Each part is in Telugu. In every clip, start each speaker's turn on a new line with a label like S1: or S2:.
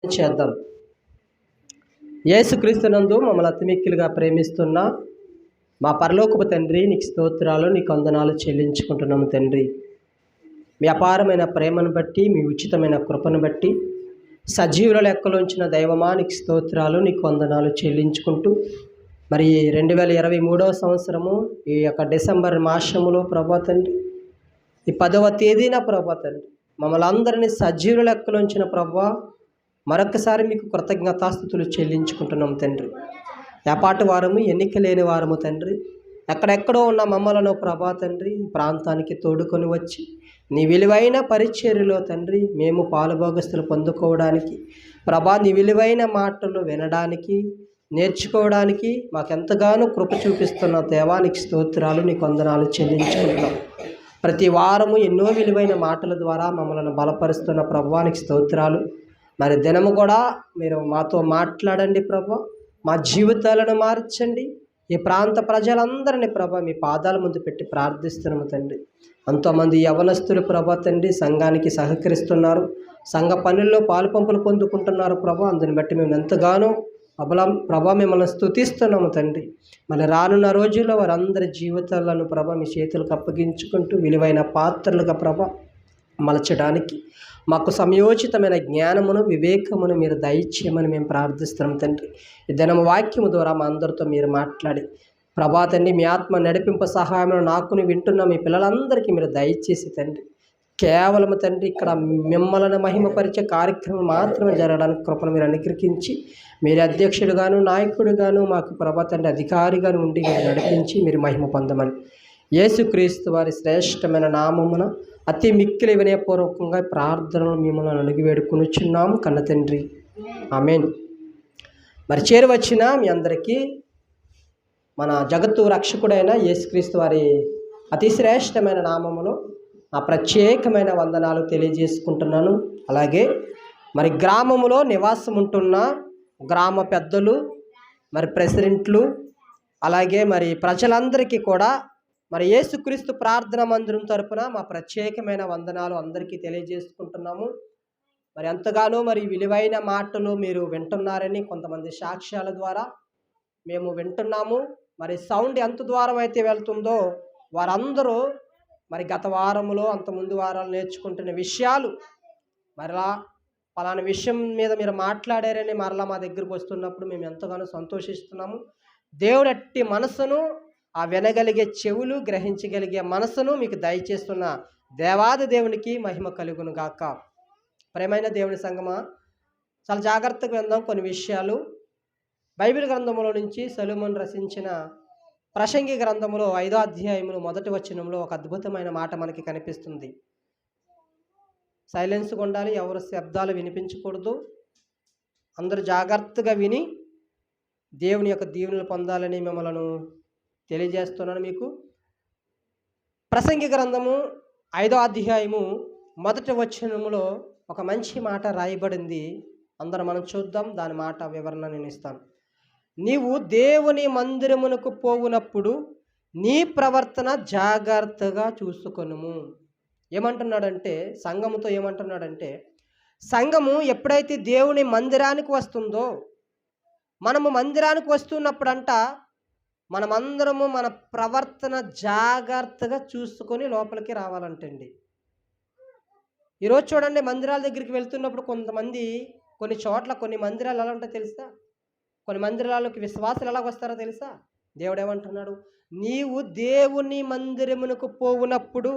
S1: చేద్దాం. యేసుక్రీస్తునందు మమ్మల్ని అతిమిక్కిలుగా ప్రేమిస్తున్న మా పరలోకపు తండ్రి, నీకు స్తోత్రాలు, నీకు వందనాలు చెల్లించుకుంటున్నాము తండ్రి. మీ అపారమైన ప్రేమను బట్టి, మీ ఉచితమైన కృపను బట్టి, సజీవుల లెక్కలో ఉంచిన దైవమా నీకు స్తోత్రాలు, నీకు వందనాలు చెల్లించుకుంటూ, మరి 2023వ సంవత్సరము ఈ యొక్క డిసెంబర్ మాసములో ప్రభా తండ్రి, ఈ 10వ తేదీన ప్రభా తండ్రి, మమ్మల్ని అందరినీ సజీవుల లెక్కలో ఉంచిన ప్రభా, మరొకసారి మీకు కృతజ్ఞతాస్థుతులు చెల్లించుకుంటున్నాం తండ్రి. ఏపాటి వారము, ఎన్నిక లేని వారము తండ్రి. ఎక్కడెక్కడో ఉన్న మమ్మలను ప్రభా తండ్రి ఈ ప్రాంతానికి తోడుకొని వచ్చి నీ విలువైన పరిచర్యలో తండ్రి మేము పాలుభోగస్తులు పొందుకోవడానికి, ప్రభా నీ విలువైన మాటలు వినడానికి, నేర్చుకోవడానికి మాకెంతగానో కృప చూపిస్తున్న దేవానికి స్తోత్రాలు, నీకు వందనాలు చెల్లించుకుంటున్నాం. ప్రతి వారము ఎన్నో విలువైన మాటల ద్వారా మమ్మల్ని బలపరుస్తున్న ప్రభువానికి స్తోత్రాలు. మరి దినము కూడా మీరు మాతో మాట్లాడండి ప్రభా, మా జీవితాలను మార్చండి. ఈ ప్రాంత ప్రజలందరినీ ప్రభా మీ పాదాల ముందు పెట్టి ప్రార్థిస్తున్నాము తండ్రి. ఎంతోమంది యవనస్తులు ప్రభా తండ్రి సంఘానికి సహకరిస్తున్నారు, సంఘ పనుల్లో పాలుపంపులు పొందుకుంటున్నారు ప్రభా. అందుని బట్టి మేము ఎంతగానో ప్రభా మిమ్మల్ని స్తుతిస్తున్నాము తండ్రి. మళ్ళీ రానున్న రోజుల్లో వారందరి జీవితాలను ప్రభా మీ చేతులకు అప్పగించుకుంటూ విలువైన పాత్రలుగా ప్రభా మలచడానికి మాకు సమయోచితమైన జ్ఞానమును, వివేకమును మీరు దయచేయమని మేము ప్రార్థిస్తున్నాం తండ్రి. ఈ దినం వాక్యము ద్వారా మా అందరితో మీరు మాట్లాడి ప్రభా తండ్రి మీ ఆత్మ నడిపింప సహాయంలో నాకుని వింటున్న మీ పిల్లలందరికీ మీరు దయచేసి తండ్రి, కేవలం తండ్రి ఇక్కడ మిమ్మల్ని మహిమపరిచే కార్యక్రమం మాత్రమే జరగడానికి కృపను మీరు అనుగ్రహించి, మీరు అధ్యక్షుడుగాను, నాయకుడుగాను, మాకు ప్రభా తండ్రి అధికారిగాను ఉండి మీరు నడిపించి మీరు మహిమ పొందమని యేసుక్రీస్తు వారి శ్రేష్టమైన నామమున అతి మిక్కిలి వినయపూర్వకంగా ప్రార్థనలు మిమ్మల్ని అడిగి వేడుకొనుచున్నాము కన్న తండ్రి, ఆమేన్. మరి చేరువచ్చిన మీ అందరికీ మన జగత్తు రక్షకుడైన యేసుక్రీస్తు వారి అతి శ్రేష్టమైన నామములో ఆ ప్రత్యేకమైన వందనాలు తెలియజేసుకుంటున్నాను. అలాగే మరి గ్రామములో నివాసం ఉంటున్న గ్రామ పెద్దలు, మరి ప్రెసిడెంట్లు, అలాగే మరి ప్రజలందరికీ కూడా మరి యేసుక్రీస్తు ప్రార్థన మందిరం తరపున మా ప్రత్యేకమైన వందనాలు అందరికీ తెలియజేసుకుంటున్నాము. మరి ఎంతగానో మరి విలువైన మాటలు మీరు వింటున్నారని కొంతమంది సాక్ష్యాల ద్వారా మేము వింటున్నాము. మరి సౌండ్ ఎంత ద్వారం అయితే వెళ్తుందో వారందరూ మరి గత వారములో అంత ముందు వారాలు నేర్చుకుంటున్న విషయాలు మరలా పలానా విషయం మీద మీరు మాట్లాడారని మరలా మా దగ్గరకు వస్తున్నప్పుడు మేము ఎంతగానో సంతోషిస్తున్నాము. దేవుడు అట్టి మనసును, ఆ వినగలిగే చెవులు, గ్రహించగలిగే మనసును మీకు దయచేస్తున్న దేవాది దేవునికి మహిమ కలుగును గాక. ప్రేమైన దేవుని సంగమా, చాలా జాగ్రత్తగా విందాం కొన్ని విషయాలు. బైబిల్ గ్రంథంలో నుంచి సొలొమోను రచించిన ప్రసంగి గ్రంథంలో 5వ అధ్యాయములు 1వ వచనంలో ఒక అద్భుతమైన మాట మనకి కనిపిస్తుంది. సైలెన్స్గా ఉండాలి, ఎవరు శబ్దాలు వినిపించకూడదు. అందరూ జాగ్రత్తగా విని దేవుని యొక్క దీవెనలు పొందాలని మిమ్మల్ని తెలియజేస్తున్నాను మీకు. ప్రసంగి గ్రంథము 5వ అధ్యాయము 1వ వచనములో ఒక మంచి మాట రాయబడింది. అందరం మనం చూద్దాం, దాని మాట వివరణ నేను ఇస్తాను. నీవు దేవుని మందిరమునకు పోవునప్పుడు నీ ప్రవర్తన జాగ్రత్తగా చూసుకొనుము. ఏమంటున్నాడంటే, సంఘముతో ఏమంటున్నాడంటే, సంఘము ఎప్పుడైతే దేవుని మందిరానికి వస్తుందో, మనము మందిరానికి వస్తున్నప్పుడంట మనమందరము మన ప్రవర్తన జాగ్రత్తగా చూసుకొని లోపలికి రావాలంటండి. ఈరోజు చూడండి, మందిరాల దగ్గరికి వెళ్తున్నప్పుడు కొంతమంది కొన్ని చోట్ల కొన్ని మందిరాలు ఎలా ఉంటాయో తెలుసా? కొన్ని మందిరాలకి విశ్వాసులు ఎలా వస్తారో తెలుసా? దేవుడు ఏమంటున్నాడు, నీవు దేవుని మందిరమునకు పోవునప్పుడు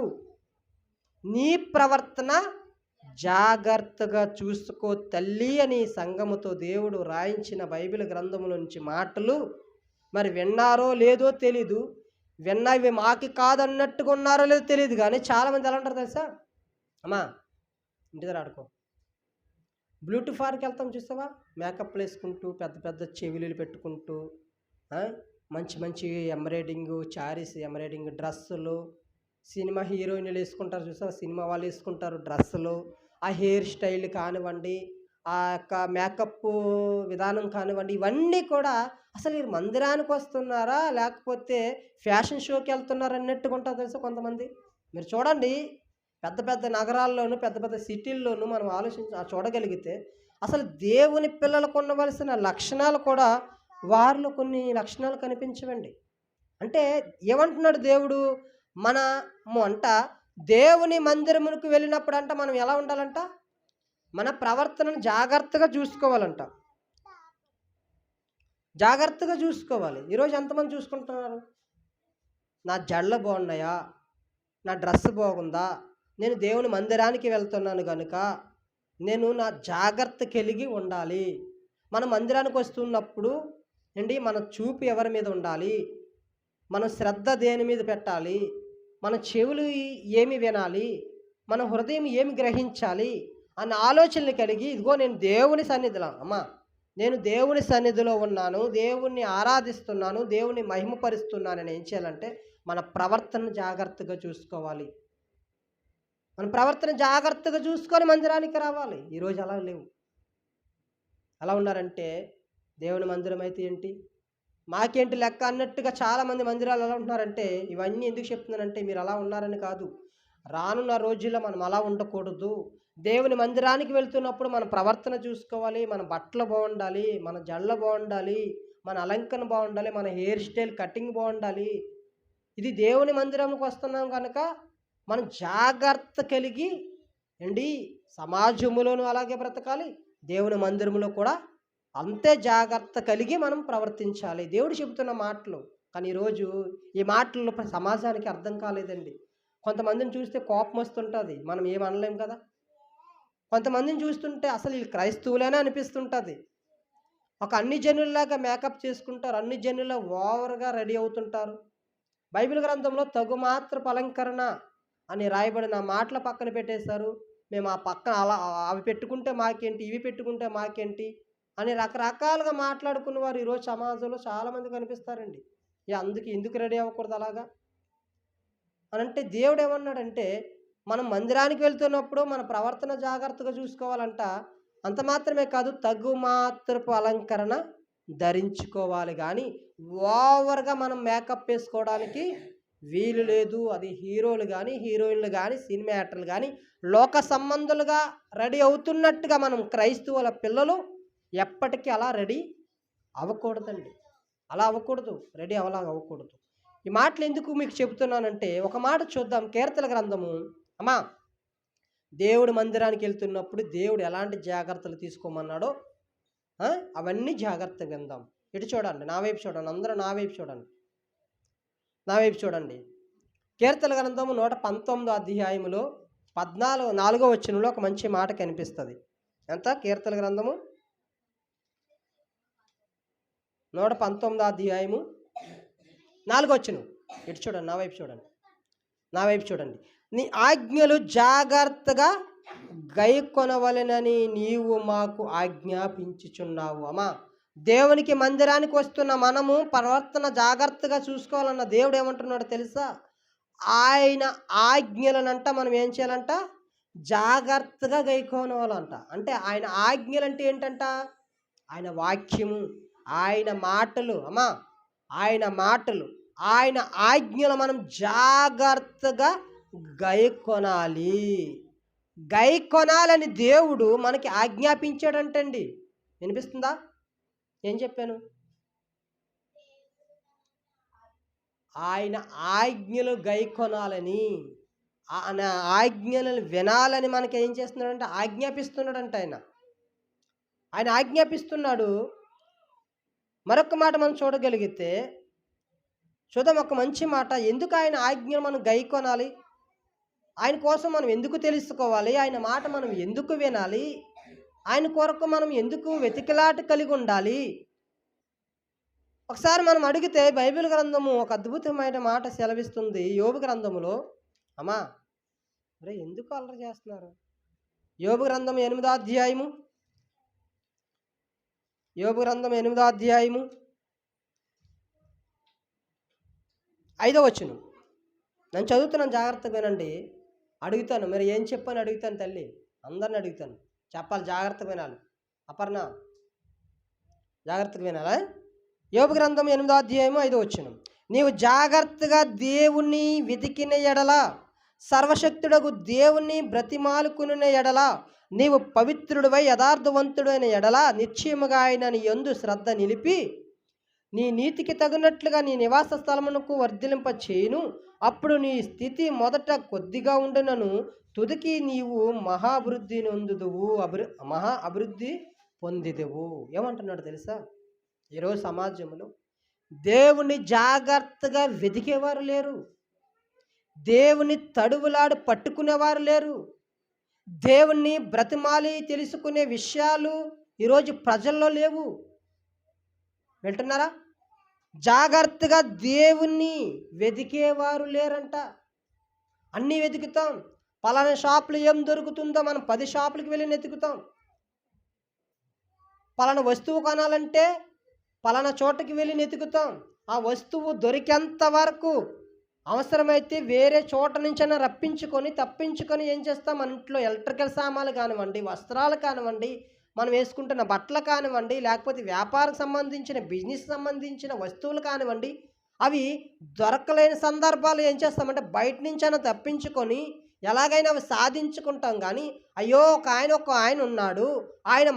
S1: నీ ప్రవర్తన జాగ్రత్తగా చూసుకో తల్లి అని సంఘముతో దేవుడు రాయించిన బైబిల్ గ్రంథము నుంచి మాటలు మరి విన్నారో లేదో తెలీదు. విన్నవి మాకి కాదన్నట్టుగా ఉన్నారో లేదో తెలియదు, కానీ చాలామంది ఎలా ఉంటారు తెలుసా? అమ్మా ఇంటి దగ్గర ఆడుకో, బ్యూటీ పార్కి వెళ్తాం చూస్తావా, మేకప్లు వేసుకుంటూ పెద్ద పెద్ద చెవిలీలు పెట్టుకుంటూ మంచి మంచి ఎంబ్రాయిడింగ్, చారీస్ ఎంబ్రాయిడింగ్ డ్రెస్సులు, సినిమా హీరోయిన్లు వేసుకుంటారు చూస్తావా, సినిమా వాళ్ళు వేసుకుంటారు డ్రెస్సులు. ఆ హెయిర్ స్టైల్ కానివ్వండి, ఆ యొక్క మేకప్ విధానం కానివ్వండి, ఇవన్నీ కూడా అసలు మీరు మందిరానికి వస్తున్నారా లేకపోతే ఫ్యాషన్ షోకి వెళ్తున్నారా అన్నట్టుగా ఉంటారు తెలుసా కొంతమంది. మీరు చూడండి, పెద్ద పెద్ద నగరాల్లోనూ పెద్ద పెద్ద సిటీల్లోనూ మనం చూడగలిగితే అసలు దేవుని పిల్లలకు ఉండవలసిన లక్షణాలు కూడా వారిలో కొన్ని లక్షణాలు కనిపించవండి. అంటే ఏమంటున్నాడు దేవుడు? మనము అంట దేవుని మందిరమునకు వెళ్ళినప్పుడు అంట మనం ఎలా ఉండాలంట? మన ప్రవర్తనను జాగ్రత్తగా చూసుకోవాలంట. జాగ్రత్తగా చూసుకోవాలి. ఈరోజు ఎంతమంది చూసుకుంటున్నారు? నా జడలు బాగున్నాయా? నా డ్రెస్ బాగుందా? నేను దేవుని మందిరానికి వెళ్తున్నాను కనుక నేను నా జాగ్రత్త కలిగి ఉండాలి. మన మందిరానికి వస్తున్నప్పుడు మన చూపు ఎవరి మీద ఉండాలి? మన శ్రద్ధ దేని మీద పెట్టాలి? మన చెవులు ఏమి వినాలి? మన హృదయం ఏమి గ్రహించాలి అన్న ఆలోచనలు కలిగి, ఇదిగో నేను దేవుని సన్నిధిలో నేను దేవుని సన్నిధిలో ఉన్నాను, దేవుణ్ణి ఆరాధిస్తున్నాను, దేవుని మహిమపరుస్తున్నానని ఏం చేయాలంటే మన ప్రవర్తన జాగ్రత్తగా చూసుకోవాలి. మన ప్రవర్తన జాగ్రత్తగా చూసుకొని మందిరానికి రావాలి. ఈరోజు అలా లేవు. అలా ఉన్నారంటే దేవుని మందిరం అయితే ఏంటి, మాకేంటి లెక్క అన్నట్టుగా చాలామంది మందిరాలు ఎలా ఉంటున్నారంటే, ఇవన్నీ ఎందుకు చెప్తున్నానంటే మీరు అలా ఉన్నారని కాదు. రానున్న రోజుల్లో మనం అలా ఉండకూడదు. దేవుని మందిరానికి వెళ్తున్నప్పుడు మన ప్రవర్తన చూసుకోవాలి, మన బట్టలు బాగుండాలి, మన జడలు బాగుండాలి, మన అలంకరణ బాగుండాలి, మన హెయిర్ స్టైల్ కటింగ్ బాగుండాలి. ఇది దేవుని మందిరంకి వస్తున్నాం కనుక మనం జాగ్రత్త కలిగి సమాజంలోనూ అలాగే బ్రతకాలి, దేవుని మందిరంలో కూడా అంతే జాగ్రత్త కలిగి మనం ప్రవర్తించాలి. దేవుడు చెబుతున్న మాటలు. కానీ ఈరోజు ఈ మాటలు సమాజానికి అర్థం కాలేదండి. కొంతమందిని చూస్తే కోపం వస్తుంటుంది, మనం ఏమనలేం కదా. కొంతమందిని చూస్తుంటే అసలు వీళ్ళు క్రైస్తవులేనే అనిపిస్తుంటుంది. ఒక అన్ని జనుల్లాగా మేకప్ చేసుకుంటారు, అన్ని జనుల ఓవర్గా రెడీ అవుతుంటారు. బైబిల్ గ్రంథంలో తగుమాత్రపు అలంకరణ అని రాయబడిన మాటల పక్కన పెట్టేశారు. మేము ఆ పక్కన అలా అవి పెట్టుకుంటే మాకేంటి, ఇవి పెట్టుకుంటే మాకేంటి అని రకరకాలుగా మాట్లాడుకున్న వారు ఈరోజు సమాజంలో చాలామంది కనిపిస్తారండి. ఎందుకు రెడీ అవ్వకూడదు అలాగా అని అంటే, దేవుడు ఏమన్నాడంటే మనం మందిరానికి వెళ్తున్నప్పుడు మన ప్రవర్తన జాగ్రత్తగా చూసుకోవాలంట. అంత మాత్రమే కాదు, తగుమాత్రపు అలంకరణ ధరించుకోవాలి. కానీ ఓవర్గా మనం మేకప్ వేసుకోవడానికి వీలు లేదు. అది హీరోలు కానీ, హీరోయిన్లు కానీ, సినిమా యాక్టర్లు కానీ లోక సంబంధులుగా రెడీ అవుతున్నట్టుగా మనం క్రైస్తవుల పిల్లలు ఎప్పటికీ అలా రెడీ అవ్వకూడదండి. అలా అవ్వకూడదు, రెడీ అలా అవ్వకూడదు. ఈ మాటలు ఎందుకు మీకు చెబుతున్నానంటే, ఒక మాట చూద్దాం. కీర్తన గ్రంథము. దేవుడి మందిరానికి వెళ్తున్నప్పుడు దేవుడు ఎలాంటి జాగ్రత్తలు తీసుకోమన్నాడో అవన్నీ జాగ్రత్తగా విందాం. ఇటు చూడండి, నా వైపు చూడండి, అందరూ నా వైపు చూడండి. కీర్తన గ్రంథము 119 అధ్యాయములో 4వ వచనంలో ఒక మంచి మాట కనిపిస్తుంది. ఎంత? కీర్తన గ్రంథము 119 అధ్యాయము 4వ వచనం. ఇటు చూడండి, నా వైపు చూడండి. నీ ఆజ్ఞలు జాగ్రత్తగా గైకొనవలెనని నీవు మాకు ఆజ్ఞాపించుచున్నావు. దేవునికి మందిరానికి వస్తున్న మనము ప్రవర్తన జాగ్రత్తగా చూసుకోవాలన్న దేవుడు ఏమంటున్నాడో తెలుసా? ఆయన ఆజ్ఞలనంట మనం ఏం చేయాలంట? జాగ్రత్తగా గైకోనవాలంట. అంటే ఆయన ఆజ్ఞలు అంటే ఏంటంట? ఆయన వాక్యము, ఆయన మాటలు. ఆయన ఆజ్ఞలు మనం జాగ్రత్తగా గైకొనాలని దేవుడు మనకి ఆజ్ఞాపించాడంటండి. వినిపిస్తుందా? ఏం చెప్పాను? ఆయన ఆజ్ఞలు గైకొనాలని, ఆయన ఆజ్ఞలను వినాలని మనకి ఏం చేస్తున్నాడంటే ఆజ్ఞాపిస్తున్నాడంట. ఆయన ఆజ్ఞాపిస్తున్నాడు. మరొక మాట మనం చూడగలిగితే చూద్దాం, ఒక మంచి మాట. ఎందుకు ఆయన ఆజ్ఞలు మనం గైకొనాలి? ఆయన కోసం మనం ఎందుకు తెలుసుకోవాలి? ఆయన మాట మనం ఎందుకు వినాలి? ఆయన కొరకు మనం ఎందుకు వెతికిలాట కలిగి ఉండాలి? ఒకసారి మనం అడిగితే బైబిల్ గ్రంథము ఒక అద్భుతమైన మాట సెలవిస్తుంది. యోబు గ్రంథములో. ఎందుకు అల్లరి చేస్తున్నారు? యోబు గ్రంథం 8వ అధ్యాయము. యోబు గ్రంథం 8వ అధ్యాయము 5వ వచనం. నేను చదువుతున్నాను, జాగ్రత్తగా వినండి. అడుగుతాను, మీరు ఏం చెప్పని అడుగుతాను. తల్లి అందరిని అడుగుతాను, చెప్పాలి, జాగ్రత్తగా వినాలి. అపర్ణ, జాగ్రత్తగా వినాలా? యోబు గ్రంథం 8వ అధ్యాయము 5వ వచనం. నీవు జాగ్రత్తగా దేవుణ్ణి వెతికిన ఎడల, సర్వశక్తుడగు దేవుణ్ణి బ్రతిమాలుకున్న ఎడల నీవు పవిత్రుడివై యథార్థవంతుడైన ఎడల నిశ్చయముగా ఆయన నీ యందు శ్రద్ధ నిలిపి నీ నీతికి తగినట్లుగా నీ నివాస స్థలమునకు వర్ధిలింప చేయును. అప్పుడు నీ స్థితి మొదట కొద్దిగా ఉండునను తుదికి నీవు మహాభివృద్ధి నొందుదువు, మహా అభివృద్ధి పొందిదెవు. ఏమంటున్నాడు తెలుసా? ఈరోజు సమాజంలో దేవుని జాగ్రత్తగా వెతికేవారు లేరు, దేవుని తడువులాడు పట్టుకునేవారు లేరు, దేవుణ్ణి బ్రతిమాలి తెలుసుకునే విషయాలు ఈరోజు ప్రజల్లో లేవు. వింటున్నారా? జాగ్రత్తగా దేవుణ్ణి వెతికేవారు లేరంట. అన్నీ వెతుకుతాం. పలానా షాపులో ఏం దొరుకుతుందో మనం 10 షాపులకు వెళ్ళి వెతుకుతాం. పలానా వస్తువు కొనాలంటే పలానా చోటకి వెళ్ళి వెతుకుతాం. ఆ వస్తువు దొరికేంత వరకు అవసరమైతే వేరే చోట నుంచైనా తప్పించుకొని ఏం చేస్తాం? మన ఇంట్లో ఎలక్ట్రికల్ సామాన్లు కానివ్వండి, వస్త్రాలు కానివ్వండి, మనం వేసుకుంటున్న బట్టలు కానివ్వండి, లేకపోతే వ్యాపారం సంబంధించిన బిజినెస్ సంబంధించిన వస్తువులు కానివ్వండి, అవి దొరకలేని సందర్భాలు ఏం చేస్తామంటే బయట నుంచైనా తప్పించుకొని ఎలాగైనా అవి సాధించుకుంటాం. కానీ అయ్యో ఒక ఆయన ఉన్నాడు, ఆయన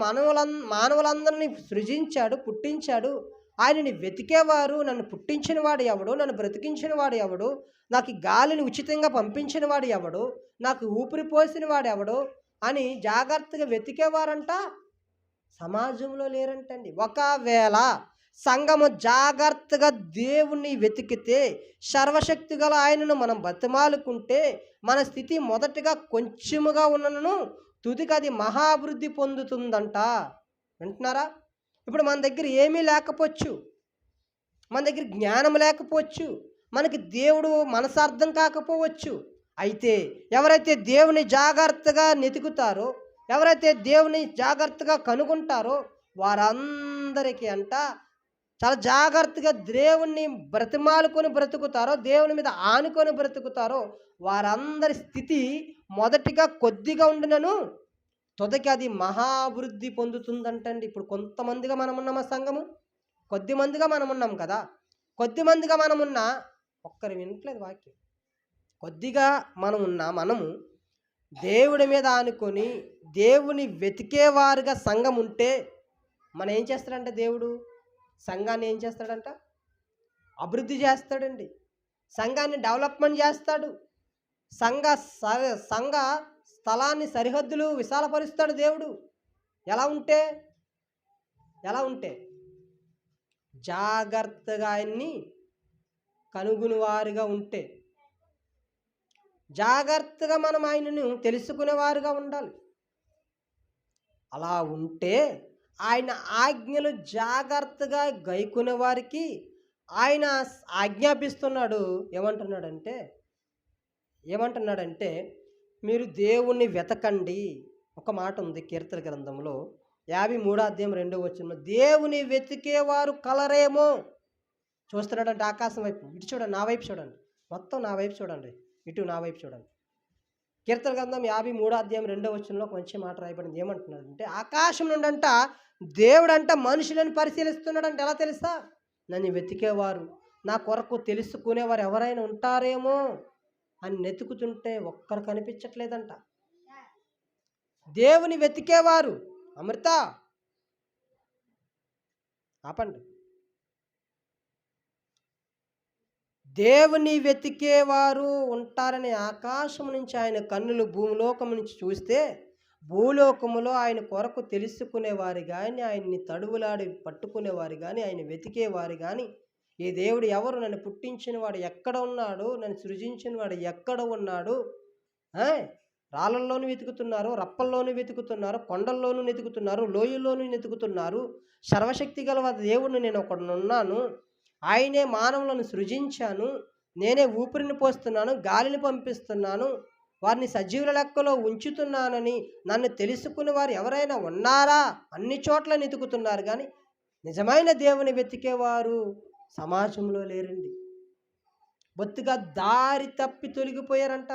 S1: మానవులందరినీ సృజించాడు, పుట్టించాడు, ఆయనని వెతికేవారు, నన్ను పుట్టించిన వాడు ఎవడు, నన్ను బ్రతికించిన వాడు ఎవడు, నాకు గాలిని ఉచితంగా పంపించిన వాడు ఎవడు, నాకు ఊపిరి పోసిన వాడు ఎవడు అని జాగ్రత్తగా వెతికేవారంట సమాజంలో లేరంటండి. ఒకవేళ సంఘము జాగ్రత్తగా దేవుణ్ణి వెతికితే, సర్వశక్తి గల ఆయనను మనం బతిమాలుకుంటే, మన స్థితి మొదటగా కొంచెముగా ఉన్నను తుదికి అది మహాభివృద్ధి పొందుతుందంట. వింటున్నారా? ఇప్పుడు మన దగ్గర ఏమీ లేకపోవచ్చు, మన దగ్గర జ్ఞానం లేకపోవచ్చు, మనకి దేవుడు మనసార్థం కాకపోవచ్చు. అయితే ఎవరైతే దేవుని జాగ్రత్తగా వెతుకుతారో, ఎవరైతే దేవుని జాగ్రత్తగా కనుగొంటారో వారందరికీ అంట చాలా జాగ్రత్తగా దేవుణ్ణి బ్రతిమాలుకొని బ్రతుకుతారో, దేవుని మీద ఆనుకొని బ్రతుకుతారో వారందరి స్థితి మొదటిగా కొద్దిగా ఉండినను తుదకి అది మహాభివృద్ధి పొందుతుందంటండి. ఇప్పుడు కొంతమందిగా మనం ఉన్నామా సంఘము? కొద్ది మందిగా మనం ఉన్నాం కదా. కొద్ది మందిగా మనం ఉన్నా ఒక్కరు వినట్లేదు వాక్యం. కొద్దిగా మనము దేవుడి మీద ఆనుకొని దేవుని వెతికేవారుగా సంఘం ఉంటే మనం ఏం చేస్తాడంటే దేవుడు సంఘాన్ని ఏం చేస్తాడంట? అభివృద్ధి చేస్తాడండి. సంఘాన్ని డెవలప్మెంట్ చేస్తాడు. సంఘ స్థలాన్ని సరిహద్దులు విశాలపరుస్తాడు దేవుడు. ఎలా ఉంటే జాగ్రత్తగా ఆయన్ని కనుగొనేవారుగా ఉంటే, జాగ్రత్తగా మనం ఆయనను తెలుసుకునేవారుగా ఉండాలి. అలా ఉంటే ఆయన ఆజ్ఞలు జాగ్రత్తగా గైకునే వారికి ఆయన ఆజ్ఞాపిస్తున్నాడు. ఏమంటున్నాడంటే మీరు దేవుణ్ణి వెతకండి. ఒక మాట ఉంది కీర్తన గ్రంథంలో 53వ అధ్యాయం 2వ వచనంలో, దేవుని వెతికేవారు కలరేమో. చూస్తున్నాడంటే ఆకాశం వైపు, ఇటు చూడండి, నా వైపు చూడండి, మొత్తం నా వైపు చూడండి, ఇటు నా వైపు చూడండి. కీర్తన గ్రంథం 53వ అధ్యాయం 2వ వచనంలో ఒక మంచి మాట రాయబడింది. ఏమంటున్నాడంటే ఆకాశం నుండంట దేవుడంట మనుషులను పరిశీలిస్తున్నాడంట. ఎలా తెలుసా? నన్ను వెతికేవారు, నా కొరకు తెలుసుకునేవారు ఎవరైనా ఉంటారేమో అని వెతుకుతుంటే ఒక్కరు కనిపించట్లేదంట. దేవుని వెతికేవారు, అమృత ఆపండి, దేవుని వెతికేవారు ఉంటారని ఆకాశం నుంచి ఆయన కన్నులు భూలోకం నుంచి చూస్తే, భూలోకములో ఆయన కొరకు తెలుసుకునేవారు కానీ, ఆయన్ని తడువులాడి పట్టుకునేవారు కానీ, ఆయన వెతికేవారు కానీ, ఈ దేవుడు ఎవరు, నన్ను పుట్టించిన వాడు ఎక్కడ ఉన్నాడు, నన్ను సృజించిన వాడు ఎక్కడ ఉన్నాడు, రాళ్ళల్లోనూ వెతుకుతున్నారు, రప్పల్లోనూ వెతుకుతున్నారు, కొండల్లోనూ వెతుకుతున్నారు, లోయల్లోనూ వెతుకుతున్నారు. సర్వశక్తి గల దేవుడిని నేను ఒకడున్నాను, ఆయనే మానవులను సృజించాను, నేనే ఊపిరిని పోస్తున్నాను, గాలిని పంపిస్తున్నాను, వారిని సజీవుల లెక్కలో ఉంచుతున్నానని నన్ను తెలుసుకుని వారు ఎవరైనా ఉన్నారా? అన్ని చోట్ల వెతుకుతున్నారు కానీ నిజమైన దేవుని వెతికేవారు సమాజంలో లేరండి. బొత్తిగా దారి తప్పి తొలగిపోయారంట.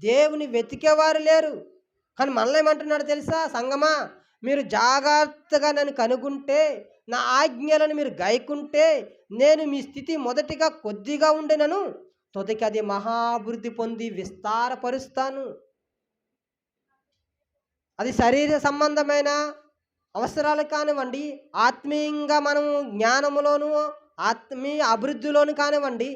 S1: దేవుని వెతికేవారు లేరు. కానీ మనల్ని ఏమంటున్నాడు తెలుసా? సంగమా, మీరు జాగ్రత్తగా నన్ను కనుగొంటే, నా ఆజ్ఞలను మీరు గైకుంటే, నేను మీ స్థితి మొదటిగా కొద్దిగా ఉండినను తుదకి అది మహాభివృద్ధి పొంది విస్తారపరుస్తాను. అది శరీర సంబంధమైన అవసరాలు కానివ్వండి, ఆత్మీయంగా మనము జ్ఞానములోను, ఆత్మీయ అభివృద్ధిలోను కానివ్వండి,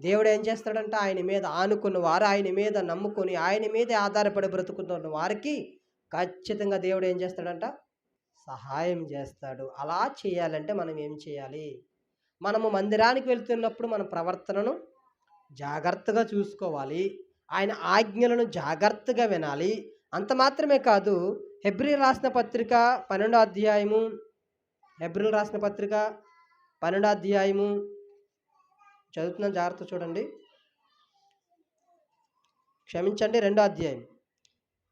S1: దేవుడు ఏం చేస్తాడంటే ఆయన మీద ఆనుకున్న వారు, ఆయన మీద నమ్ముకొని, ఆయన మీదే ఆధారపడి బ్రతుకుతున్న వారికి ఖచ్చితంగా దేవుడు ఏం చేస్తాడంట? సహాయం చేస్తాడు. అలా చేయాలంటే మనం ఏం చేయాలి? మనము మందిరానికి వెళ్తున్నప్పుడు మన ప్రవర్తనను జాగ్రత్తగా చూసుకోవాలి. ఆయన ఆజ్ఞలను జాగ్రత్తగా వినాలి. అంత మాత్రమే కాదు, హెబ్రీయులు రాసిన పత్రిక 12వ అధ్యాయము, హెబ్రీయులు రాసిన పత్రిక 12వ అధ్యాయము చదువుతున్నాను, జాగ్రత్త చూడండి. క్షమించండి, 2వ అధ్యాయం.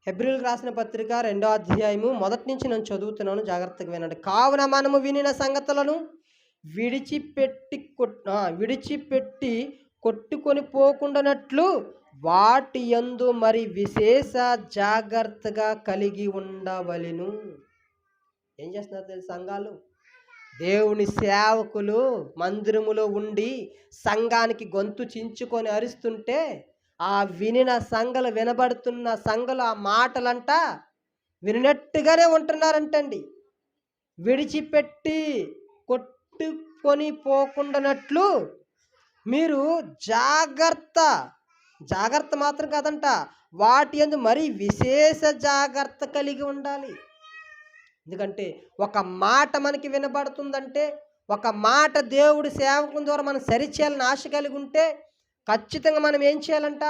S1: హెబ్రీయులకు రాసిన పత్రిక 2వ అధ్యాయము మొదటి నుంచి నేను చదువుతున్నాను, జాగ్రత్తగా వినండి. కావున మనము వినిన సంగతులను విడిచిపెట్టి కొట్టుకొని పోకుండానట్లు వాటి యందు మరి విశేష జాగ్రత్తగా కలిగి ఉండవలెను. ఏం చేస్తున్నారు తెలుసు? సంఘాలు, దేవుని సేవకులు మందిరములో ఉండి సంఘానికి గొంతు చించుకొని అరుస్తుంటే ఆ వినిన సంఘలు, వినబడుతున్న సంఘలు ఆ మాటలంట వినినట్టుగానే ఉంటున్నారంటండి. విడిచిపెట్టి కొట్టుకొని పోకుండానట్లు మీరు జాగ్రత్త మాత్రం కాదంట, వాటి యందు మరీ విశేష జాగ్రత్త కలిగి ఉండాలి. ఎందుకంటే ఒక మాట మనకి వినబడుతుందంటే, ఒక మాట దేవుడి సేవకుల ద్వారా మనం సరిచేయాలని ఆశ కలిగి ఉంటే ఖచ్చితంగా మనం ఏం చేయాలంట?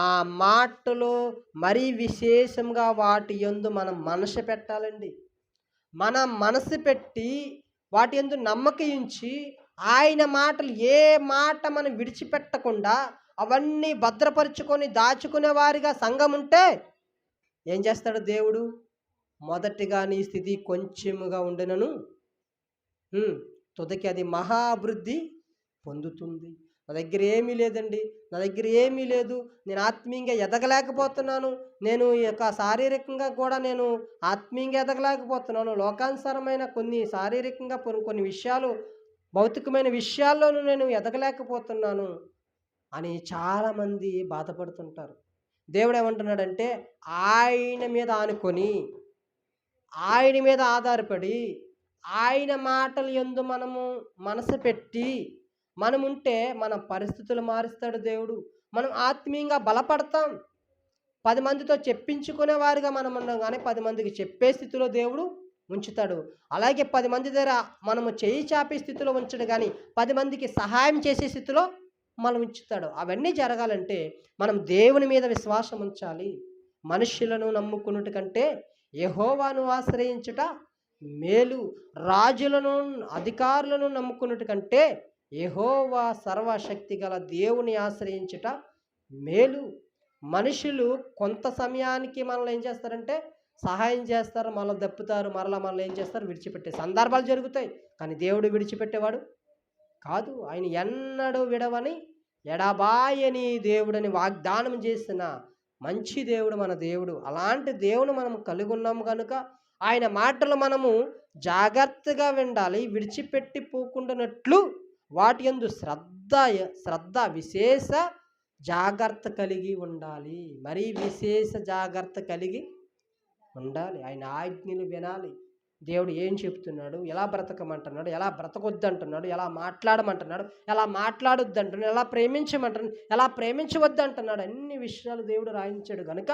S1: ఆ మాటలో మరీ విశేషంగా వాటి యందు మనం మనసు పెట్టాలండి. మన మనసు పెట్టి వాటి యందు నమ్మకించి ఆయన మాటలు ఏ మాట మనం విడిచిపెట్టకుండా అవన్నీ భద్రపరుచుకొని దాచుకునే వారిగా సంఘం ఉంటే ఏం చేస్తాడు దేవుడు? మొదటిగా నీ స్థితి కొంచెముగా ఉండినను తుదకి అది మహా అభివృద్ధి పొందుతుంది. నా దగ్గర ఏమీ లేదండి, నా దగ్గర ఏమీ లేదు, నేను ఆత్మీయంగా ఎదగలేకపోతున్నాను, నేను యొక్క శారీరకంగా కూడా నేను ఆత్మీయంగా ఎదగలేకపోతున్నాను, లోకానుసారమైన కొన్ని శారీరకంగా కొన్ని విషయాలు, భౌతికమైన విషయాల్లోనూ నేను ఎదగలేకపోతున్నాను అని చాలామంది బాధపడుతుంటారు. దేవుడు ఏమంటున్నాడంటే ఆయన మీద ఆనుకొని, ఆయన మీద ఆధారపడి, ఆయన మాటల యందు మనము మనసు పెట్టి మనముంటే మన పరిస్థితులు మారుస్తాడు దేవుడు. మనం ఆత్మీయంగా బలపడతాం. 10 మందితో చెప్పించుకునే వారిగా మనం ఉన్నాం, కానీ 10 మందికి చెప్పే స్థితిలో దేవుడు ఉంచుతాడు. అలాగే 10 మంది దగ్గర మనము చేయి చాపే స్థితిలో ఉంచడు, కానీ 10 మందికి సహాయం చేసే స్థితిలో మనం ఉంచుతాడు. అవన్నీ జరగాలంటే మనం దేవుని మీద విశ్వాసం ఉంచాలి. మనుష్యులను నమ్ముకున్నట్టు కంటే యెహోవాను ఆశ్రయించుట మేలు. రాజులను, అధికారులను నమ్ముకున్నట్టు కంటే యెహోవా సర్వశక్తి గల దేవుని ఆశ్రయించుట మేలు. మనుషులు కొంత సమయానికి మనల్ని ఏం చేస్తారంటే సహాయం చేస్తారు, మళ్ళీ దప్పుతారు, మరలా ఏం చేస్తారు? విడిచిపెట్టే సందర్భాలు జరుగుతాయి. కానీ దేవుడు విడిచిపెట్టేవాడు కాదు. ఆయన ఎన్నడూ విడవని ఎడబాయని దేవుడని వాగ్దానం చేసిన మంచి దేవుడు మన దేవుడు. అలాంటి దేవుడు మనం కలిగి ఉన్నాము కనుక ఆయన మాటలు మనము జాగ్రత్తగా వినాలి. విడిచిపెట్టి పోకుండానట్లు వాటి యందు శ్రద్ధ విశేష జాగ్రత్త కలిగి ఉండాలి. మరీ విశేష జాగ్రత్త కలిగి ఉండాలి. ఆయన ఆజ్ఞలు వినాలి. దేవుడు ఏం చెప్తున్నాడు, ఎలా బ్రతకమంటున్నాడు, ఎలా బ్రతకొద్దు అంటున్నాడు, ఎలా మాట్లాడమంటున్నాడు, ఎలా మాట్లాడొద్దు అంటున్నాడు, ఎలా ప్రేమించమంటున్నాడు, ఎలా ప్రేమించవద్దు అంటున్నాడు, అన్ని విషయాలు దేవుడు రాయించాడు కనుక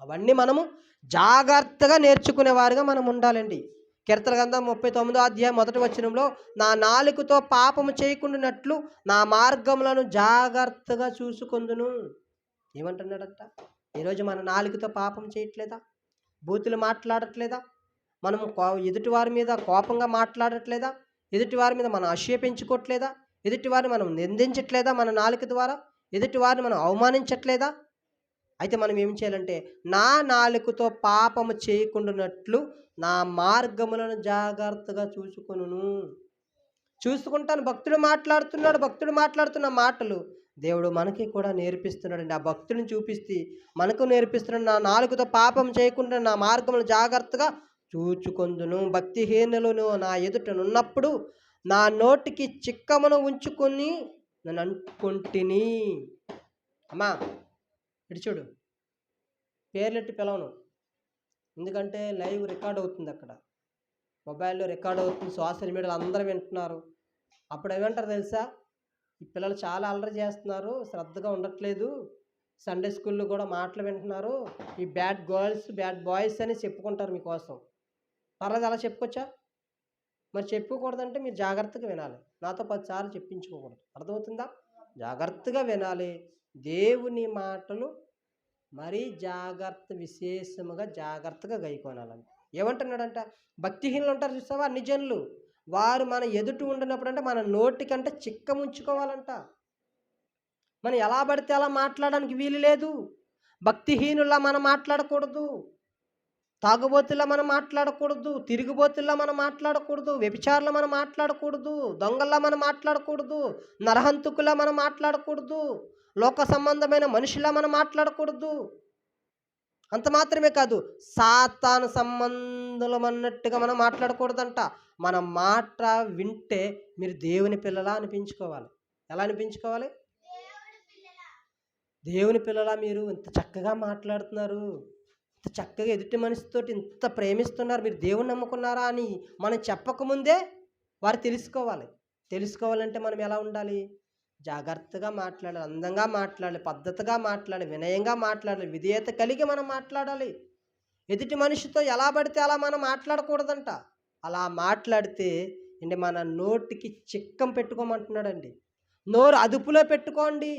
S1: అవన్నీ మనము జాగ్రత్తగా నేర్చుకునేవారుగా మనం ఉండాలండి. కీర్తన గ్రంథం 39వ అధ్యాయం 1వ వచనంలో నా నాలుకతో పాపము చేయకుండానట్లు నా మార్గములను జాగ్రత్తగా చూసుకొందును. ఏమంటున్నాడట? ఈరోజు మన నాలుకతో పాపం చేయట్లేదా? బూతులు మాట్లాడట్లేదా? మనము ఎదుటివారి మీద కోపంగా మాట్లాడట్లేదా? ఎదుటివారి మీద మనం అసూయ పెంచుకోవట్లేదా? ఎదుటివారిని మనం నిందించట్లేదా? మన నాలుక ద్వారా ఎదుటివారిని మనం అవమానించట్లేదా? అయితే మనం ఏం చేయాలంటే నా నాలుకతో పాపము చేయకుండానట్లు నా మార్గములను జాగ్రత్తగా చూసుకుంటాను. భక్తుడు మాట్లాడుతున్న మాటలు దేవుడు మనకి కూడా నేర్పిస్తున్నాడండి. ఆ భక్తుడిని చూపిస్తే మనకు నేర్పిస్తున్నాడు. నా నాలుకతో పాపం చేయకుండా నా మార్గములను జాగ్రత్తగా చూచుకొందును. భక్తిహీనులను నా ఎదుటనున్నప్పుడు నా నోటికి చిక్కమును ఉంచుకొని నన్ను అనుకుంటుని. అమ్మా ఇటు చూడు, పేర్లెట్టి పిలవను, ఎందుకంటే లైవ్ రికార్డ్ అవుతుంది అక్కడ, మొబైల్లో రికార్డ్ అవుతుంది, సోషల్ మీడియాలో అందరూ వింటున్నారు. అప్పుడు ఏమంటారు తెలుసా, ఈ పిల్లలు చాలా అల్లరి చేస్తున్నారు, శ్రద్ధగా ఉండట్లేదు, సండే స్కూల్లో కూడా మాటలు వింటున్నారు, ఈ బ్యాడ్ గర్ల్స్ బ్యాడ్ బాయ్స్ అని చెప్పుకుంటారు మీకోసం. పర్లేదు, అలా చెప్పుకోవచ్చా? మరి చెప్పుకోకూడదంటే మీరు జాగ్రత్తగా వినాలి. నాతో 10 సార్లు చెప్పించుకోకూడదు. అర్థమవుతుందా? జాగ్రత్తగా వినాలి. దేవుని మాటలు మరీ విశేషముగా జాగ్రత్తగా గైకొనాలంట. ఏమంటున్నాడంట, భక్తిహీనులు ఉంటారు చూసావా, అన్ని జనులు, వారు మన ఎదుట ఉండినప్పుడు అంటే మన నోటికంటే చిక్క ముంచుకోవాలంట. మనం ఎలా పడితే అలా మాట్లాడడానికి వీలు లేదు. భక్తిహీనుల్లా మనం మాట్లాడకూడదు, తాగుబోతుల్లా మనం మాట్లాడకూడదు, తిరుగుబోతుల్లా మనం మాట్లాడకూడదు, వ్యభిచారులా మనం మాట్లాడకూడదు, దొంగల్లా మనం మాట్లాడకూడదు, నరహంతకులా మనం మాట్లాడకూడదు, లోక సంబంధమైన మనుషులా మనం మాట్లాడకూడదు. అంత మాత్రమే కాదు, సాతాను సంబంధులం అన్నట్టుగా మనం మాట్లాడకూడదంట. మన మాట వింటే మీరు దేవుని పిల్లలా అనిపించుకోవాలి. ఎలా అనిపించుకోవాలి? దేవుని పిల్లలా మీరు ఇంత చక్కగా మాట్లాడుతున్నారు, ఇంత చక్కగా ఎదుటి మనిషితోటి ఇంత ప్రేమిస్తున్నారు, మీరు దేవుని నమ్ముకున్నారా అని మనం చెప్పకముందే వారు తెలుసుకోవాలి. తెలుసుకోవాలంటే మనం ఎలా ఉండాలి? జాగ్రత్తగా మాట్లాడాలి, అందంగా మాట్లాడాలి, పద్ధతిగా మాట్లాడాలి, వినయంగా మాట్లాడాలి, విధేయత కలిగి మనం మాట్లాడాలి. ఎదుటి మనిషితో ఎలా పడితే అలా మనం మాట్లాడకూడదంట. అలా మాట్లాడితే అండి మన నోటికి చిక్కం పెట్టుకోమంటున్నాడండి. నోరు అదుపులో పెట్టుకోండి.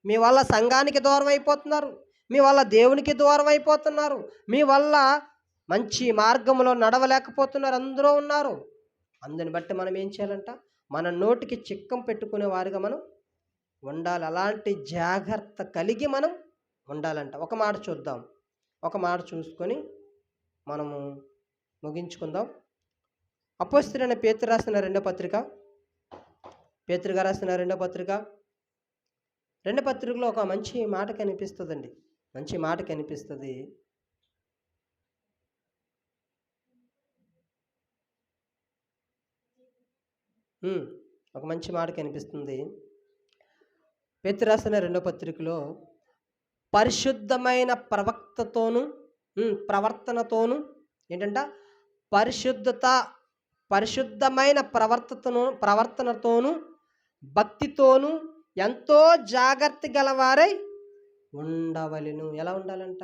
S1: మీ వల్ల సంఘానికి దూరం అయిపోతున్నారు, మీ వల్ల దేవునికి దూరం అయిపోతున్నారు, మీ వల్ల మంచి మార్గంలో నడవలేకపోతున్నారు, అందరూ ఉన్నారు. అందుని బట్టి మనం ఏం చేయాలంట, మన నోటికి చిక్కం పెట్టుకునే వారిగా మనం ఉండాలి. అలాంటి జాగ్రత్త కలిగి మనం ఉండాలంట. ఒక మాట చూద్దాం, ఒక మాట చూసుకొని మనము ముగించుకుందాం. అపోస్తలుడైన పేతురు రాసిన రెండో పత్రిక, పేతురుగా రాసిన రెండో పత్రికలో ఒక మంచి మాట కనిపిస్తుందండి, మంచి మాట కనిపిస్తుంది. ఒక మంచి మాట కనిపిస్తుంది. పేతురు రాసిన రెండో పత్రికలో పరిశుద్ధమైన ప్రవర్తనతోను ఏంటంట, పరిశుద్ధమైన ప్రవర్తనతోను భక్తితోను ఎంతో జాగ్రత్త గలవారై ఉండవలెను. ఎలా ఉండాలంట?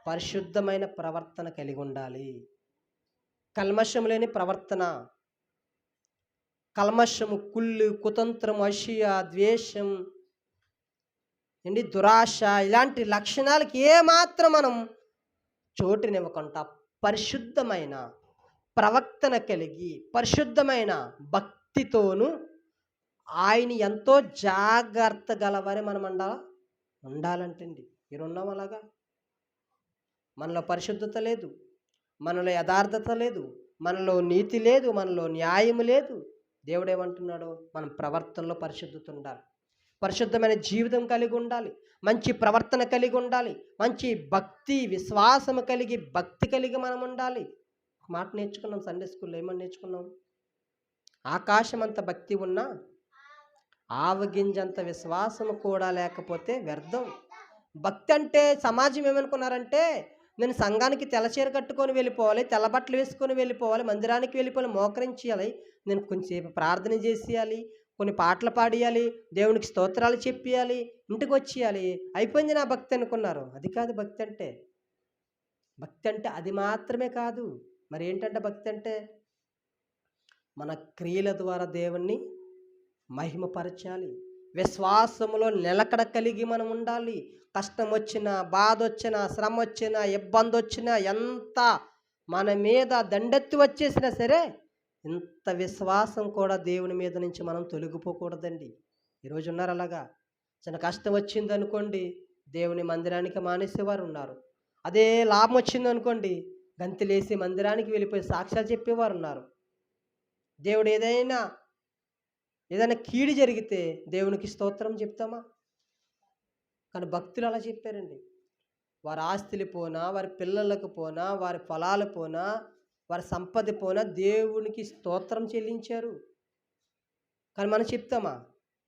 S1: పరిశుద్ధమైన ప్రవర్తన కలిగి ఉండాలి. కల్మషం లేని ప్రవర్తన. కల్మషము, కుళ్ళు, కుతంత్రం, అసూయ, ద్వేషం, దురాశ, ఇలాంటి లక్షణాలకి ఏమాత్రం మనం చోటునివ్వకుండా పరిశుద్ధమైన ప్రవర్తన కలిగి పరిశుద్ధమైన భక్తితోను ఆయన ఎంతో జాగ్రత్త గలవారే మనం ఉండాలంటండి. మీరు ఉన్నాం అలాగా? మనలో పరిశుద్ధత లేదు, మనలో యథార్థత లేదు, మనలో నీతి లేదు, మనలో న్యాయం లేదు. దేవుడు ఏమంటున్నాడు? మనం ప్రవర్తనలో పరిశుద్ధత ఉండాలి, పరిశుద్ధమైన జీవితం కలిగి ఉండాలి, మంచి ప్రవర్తన కలిగి ఉండాలి, మంచి విశ్వాసము కలిగి భక్తి కలిగి మనం ఉండాలి. ఒక మాట నేర్చుకున్నాం సండే స్కూల్లో. ఏమని నేర్చుకున్నాం? ఆకాశం అంత భక్తి ఉన్నా ఆవగింజంత విశ్వాసము కూడా లేకపోతే వ్యర్థం. భక్తి అంటే సమాజం ఏమనుకున్నారంటే, నేను సంఘానికి తెల్లచీర కట్టుకొని వెళ్ళిపోవాలి, తెల్లబట్టలు వేసుకొని వెళ్ళిపోవాలి, మందిరానికి వెళ్ళిపోవాలి, మోకరించాలి, నేను కొంచెంసేపు ప్రార్థన చేసేయాలి, కొన్ని పాటలు పాడియాలి, దేవునికి స్తోత్రాలు చెప్పియాలి, ఇంటికి వచ్చేయాలి, అయిపోయింది నా భక్తి అనుకున్నారు. అది కాదు భక్తి అంటే. భక్తి అంటే అది మాత్రమే కాదు. మరి ఏంటంటే భక్తి అంటే? మన క్రియల ద్వారా దేవుణ్ణి మహిమపరచాలి, విశ్వాసములో నిలకడ కలిగి మనం ఉండాలి. కష్టం వచ్చినా, బాధ వచ్చినా, శ్రమ వచ్చినా, ఇబ్బంది వచ్చినా, ఎంత మన మీద దండెత్తి వచ్చేసినా సరే ఇంత విశ్వాసం కూడా దేవుని మీద నుంచి మనం తొలగిపోకూడదండి. ఈరోజు ఉన్నారు అలాగా. చిన్న కష్టం వచ్చింది అనుకోండి, దేవుని మందిరానికి మానేసేవారు ఉన్నారు. అదే లాభం వచ్చింది అనుకోండి, గంతులేసి మందిరానికి వెళ్ళిపోయి సాక్ష్యాలు చెప్పేవారు ఉన్నారు. దేవుడు ఏదైనా కీడు జరిగితే దేవునికి స్తోత్రం చెప్తామా? కానీ భక్తులు అలా చెప్పారండి. వారి ఆస్తులు పోనా, వారి పిల్లలకు పోనా, వారి ఫలాలు పోనా, వారి సంపద పోనా దేవునికి స్తోత్రం చెల్లించారు. కానీ మనం చెప్తామా?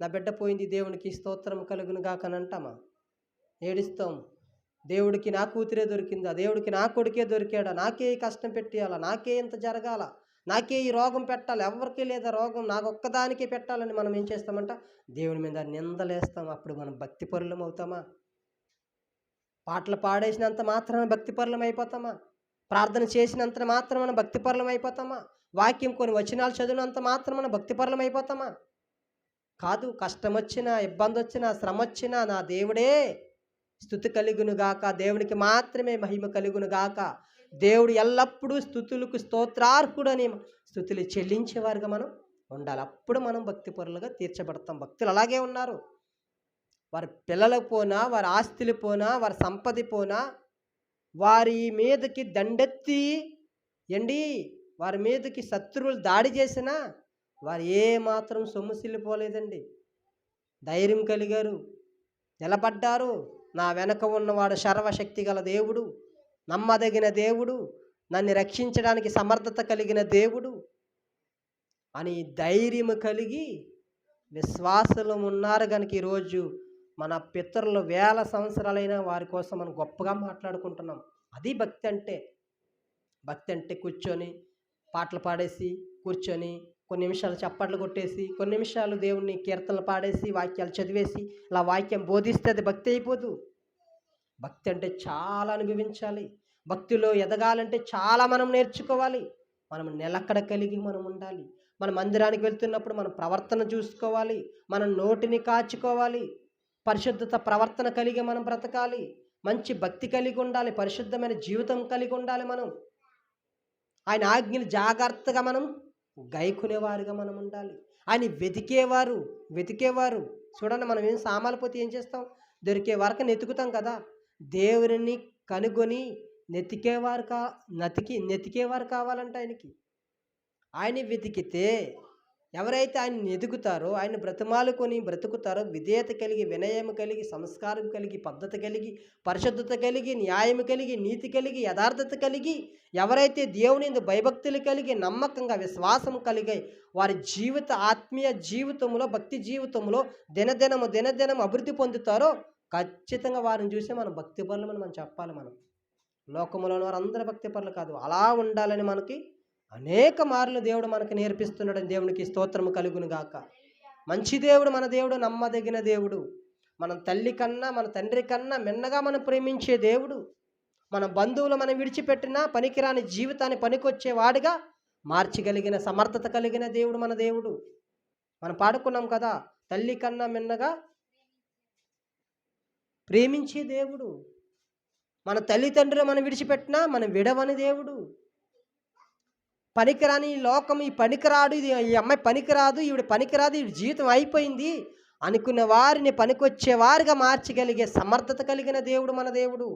S1: నా బిడ్డ పోయింది, దేవునికి స్తోత్రం కలుగును గాక అని అంటామా? ఏడుస్తాం. దేవుడికి నా కూతురే దొరికిందా, దేవుడికి నా కొడుకే దొరికాడా, నాకే ఈ కష్టం పెట్టేయాలా, నాకే ఇంత జరగాల, నాకే ఈ రోగం పెట్టాలి, ఎవరికీ లేదా రోగం, నాకు ఒక్కదానికే పెట్టాలని మనం ఏం చేస్తామంట, దేవుని మీద నిందలేస్తాం. అప్పుడు మనం భక్తిపరులం అవుతామా? పాటలు పాడేసినంత మాత్రాన భక్తిపరులం అయిపోతామా? ప్రార్థన చేసినంత మాత్రమే భక్తిపరులం అయిపోతామా? వాక్యం కొన్ని వచనాలు చదివినంత మాత్రమే భక్తిపరులం అయిపోతామా? కాదు. కష్టం వచ్చినా, ఇబ్బంది వచ్చినా, శ్రమ వచ్చినా నా దేవుడే స్తుతి కలుగును గాక, దేవునికి మాత్రమే మహిమ కలుగును గాక, దేవుడు ఎల్లప్పుడూ స్తుతులకు స్తోత్రార్హుడని స్తుతులు చెల్లించేవారుగా మనం ఉండాలి. అప్పుడు మనం భక్తిపరులుగా తీర్చబడతాం. భక్తులు అలాగే ఉన్నారు. వారి పిల్లలకు పోనా, వారి ఆస్తులు పోనా, వారి సంపద పోనా, వారి మీదకి దండెత్తి ఎండి వారి మీదకి శత్రువులు దాడి చేసినా వారు ఏమాత్రం సొమ్ముసిల్లిపోలేదండి. ధైర్యం కలిగారు, నిలబడ్డారు. నా వెనక ఉన్నవాడు సర్వశక్తి గల దేవుడు, నమ్మదగిన దేవుడు, నన్ను రక్షించడానికి సమర్థత కలిగిన దేవుడు అని ధైర్యం కలిగి విశ్వాసులు ఉన్నారు కనుక ఈరోజు మన పితరులు వేల సంవత్సరాలైనా వారి కోసం మనం గొప్పగా మాట్లాడుకుంటున్నాం. అది భక్తి అంటే. భక్తి అంటే కూర్చొని పాటలు పాడేసి, కూర్చొని కొన్ని నిమిషాలు చప్పట్లు కొట్టేసి, కొన్ని నిమిషాలు దేవుణ్ణి కీర్తనలు పాడేసి, వాక్యాలు చదివేసి ఇలా వాక్యం బోధిస్తే అది భక్తి అయిపోదు. భక్తి అంటే చాలా అనుభవించాలి. భక్తిలో ఎదగాలంటే చాలా మనం నేర్చుకోవాలి. మనం నిలకడ కలిగి మనం ఉండాలి. మన మందిరానికి వెళ్తున్నప్పుడు మన ప్రవర్తన చూసుకోవాలి. మన నోటిని కాచుకోవాలి. పరిశుద్ధత ప్రవర్తన కలిగి మనం బ్రతకాలి. మంచి భక్తి కలిగి ఉండాలి. పరిశుద్ధమైన జీవితం కలిగి ఉండాలి. మనం ఆయన ఆజ్ఞలు జాగ్రత్తగా మనం గైకునేవారుగా మనం ఉండాలి. ఆయన వెతికేవారు చూడండి. మనం ఏం సామాలపోతే ఏం చేస్తాం, దొరికే వరకు నెతుకుతాం కదా. దేవుని కనుగొని నెతికేవారు కావాలంటే ఆయన వెతికితే ఎవరైతే ఆయన ఎదుగుతారో, ఆయన బ్రతిమాలుకొని బ్రతుకుతారో, విధేయత కలిగి, వినయం కలిగి, సంస్కారం కలిగి, పద్ధతి కలిగి, పరిశుద్ధత కలిగి, న్యాయం కలిగి, నీతి కలిగి, యథార్థత కలిగి, ఎవరైతే దేవుని యందు భయభక్తులు కలిగి, నమ్మకంగా విశ్వాసం కలిగి వారి ఆత్మీయ జీవితంలో, భక్తి జీవితంలో దినదినం అభివృద్ధి పొందుతారో ఖచ్చితంగా వారిని చూసి మనం భక్తి పరులమని మనం చెప్పాలి. మనం లోకంలోని వారు అందరూ భక్తి పరులు కాదు. అలా ఉండాలని మనకి అనేక మార్లు దేవుడు మనకు నేర్పిస్తున్నాడని దేవునికి స్తోత్రము కలుగును గాక. మంచి దేవుడు మన దేవుడు, నమ్మదగిన దేవుడు. మన తల్లి కన్నా, మన తండ్రి కన్నా మిన్నగా మనం ప్రేమించే దేవుడు. మన బంధువులు మనం విడిచిపెట్టినా పనికిరాని జీవితాన్ని పనికొచ్చేవాడిగా మార్చగలిగిన సమర్థత కలిగిన దేవుడు మన దేవుడు. మనం పాడుకున్నాం కదా, తల్లి కన్నా మిన్నగా ప్రేమించే దేవుడు. మన తల్లిదండ్రులు మనం విడిచిపెట్టినా మనం విడవని దేవుడు. పనికిరాని లోకం, ఈ పనికిరాడు, ఈ అమ్మాయి పనికిరాదు, ఈవిడ పనికిరాదు, ఈవిడ జీవితం అయిపోయింది అనుకున్న వారిని పనికొచ్చేవారుగా మార్చగలిగే సమర్థత కలిగిన దేవుడు మన దేవుడు.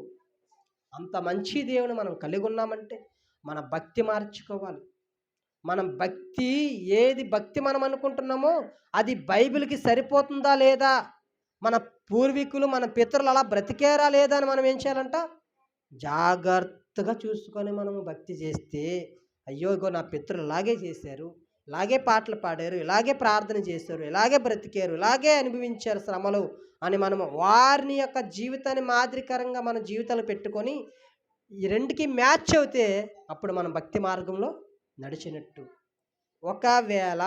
S1: అంత మంచి దేవుని మనం కలిగి ఉన్నామంటే మన భక్తి మార్చుకోవాలి. మనం ఏది భక్తి మనం అనుకుంటున్నామో అది బైబిల్కి సరిపోతుందా లేదా, మన పూర్వీకులు మన పితరులు అలా బ్రతికేరా లేదా అని మనం ఏం చేయాలంట, జాగ్రత్తగా చూసుకొని మనము భక్తి చేస్తే, అయ్యో ఇగో నా పితరులు ఇలాగే చేశారు, ఇలాగే పాటలు పాడారు, ఇలాగే ప్రార్థన చేశారు, ఇలాగే బ్రతికారు, ఇలాగే అనుభవించారు శ్రమలు అని మనము వారిని యొక్క జీవితాన్ని మాదిరికరంగా మన జీవితాలు పెట్టుకొని ఈ రెండుకి మ్యాచ్ అవుతే అప్పుడు మనం భక్తి మార్గంలో నడిచినట్టు. ఒకవేళ